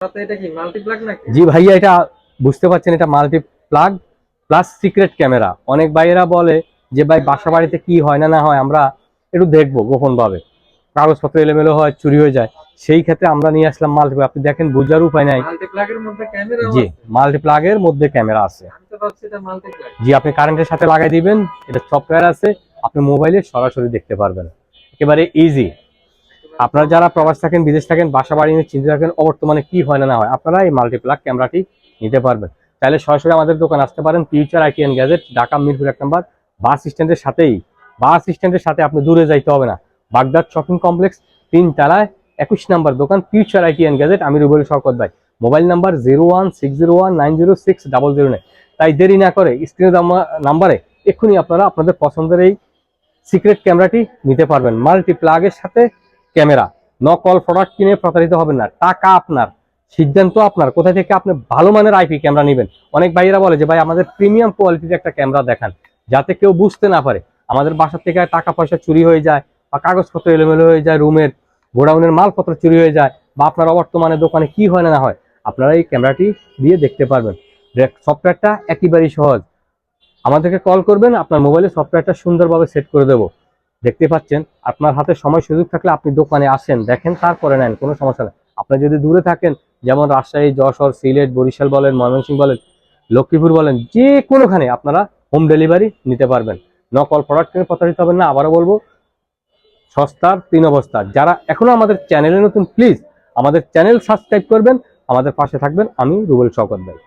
এটা কি মাল্টিপ্লাগ নাকি? জি ভাইয়া, এটা বুঝতে পারছেন, এটা মাল্টিপ্লাগ প্লাস সিক্রেট ক্যামেরা। অনেক ভাইয়েরা বলে যে ভাই বাসা বাড়িতে কি হয় না না হয় আমরা একটু দেখবো গোপন ভাবে, কাগজপত্র এলোমেলো হয়, চুরি হয়ে যায়, সেই ক্ষেত্রে আমরা নিয়ে আসলাম মাল্টিপ্লাগ। আপনি দেখেন বোঝার উপায় নাই। মাল্টিপ্লাগের মধ্যে ক্যামেরাও জি, আছে? মাল্টিপ্লাগের মধ্যে ক্যামেরা আছে। আমি তো ভাবছি এটা মাল্টিপ্লাগ। জি, আপনি কারেন্টের সাথে লাগাই দিবেন, এটা সফটওয়্যার আছে, আপনি মোবাইলে সরাসরি দেখতে পারবেন, একেবারে ইজি। আপনারা যারা প্রবাস থাকেন, বিদেশ থাকেন, বাসা বাড়ি নিয়ে চিন্তা থাকেন বর্তমানে কি হয় না না হয়, আপনারা এই মাল্টিপ্লাগ ক্যামেরাটি নিতে পারবেন। তাহলে সরাসরি আমাদের দোকান আসতে পারেন, future IT and gadget, Dhaka Mirpur 1 নম্বর বাস স্ট্যান্ডের সাথেই। বাস স্ট্যান্ডের সাথে আপনি দূরে যাইতে হবে না, বাগদাদ শপিং কমপ্লেক্স 3 তলায় 21 নম্বর দোকান, ফিউচার আইটি অ্যান্ড গ্যাজেট। আমি রুবেল শওকত ভাই। Mobile number 01601906009। তাই দেরি না করে স্ক্রিনে নাম্বারে এক্ষুনি আপনারা আপনাদের পছন্দের এই সিক্রেট ক্যামেরাটি নিতে পারবেন। মাল্টিপ্লাগের সাথে ক্যামেরা, নকল প্রোডাক্ট কিনে প্রতারিত হবেন না। টাকা আপনার, সিদ্ধান্ত আপনার, কোথা থেকে আপনি ভালো মানের আইপি ক্যামেরা নেবেন। অনেক ভাইয়েরা বলে যে ভাই আমাদের প্রিমিয়াম কোয়ালিটির একটা ক্যামেরা দেখান, যাতে কেউ বুঝতে না পারে আমাদের বাসা থেকে টাকা পয়সা চুরি হয়ে যায়, বা কাগজপত্র এলোমেলো হয়ে যায়, রুমের গোডাউনের মালপত্র চুরি হয়ে যায়, বা আপনার বর্তমানে দোকানে কি হয় না হয়, আপনারা এই ক্যামেরাটি দিয়ে দেখতে পারবেন। সফটওয়্যারটা একেবারেই সহজ। আমাদেরকে কল করবেন, আপনার মোবাইলে সফটওয়্যারটা সুন্দরভাবে সেট করে দেবো। দেখতে পাচ্ছেন, আপনার হাতে সময় সুযোগ থাকলে আপনি দোকানে আসেন, দেখেন, তারপরে নেন, কোনো সমস্যা নেই। আপনি যদি দূরে থাকেন, যেমন রাজশাহী, যশোর, সিলেট, বরিশাল বলেন, ময়মনসিংহ বলেন, লক্ষ্মীপুর বলেন, যে কোনোখানে আপনারা হোম ডেলিভারি নিতে পারবেন। নকল প্রোডাক্ট কিনে প্রতারিত হবেন না। আবারও বলবো, সস্তার 3 অবস্থা। যারা এখনো আমাদের চ্যানেলে নতুন, প্লিজ আমাদের চ্যানেল সাবস্ক্রাইব করবেন, আমাদের পাশে থাকবেন। আমি রুবেল শওকত ভাই।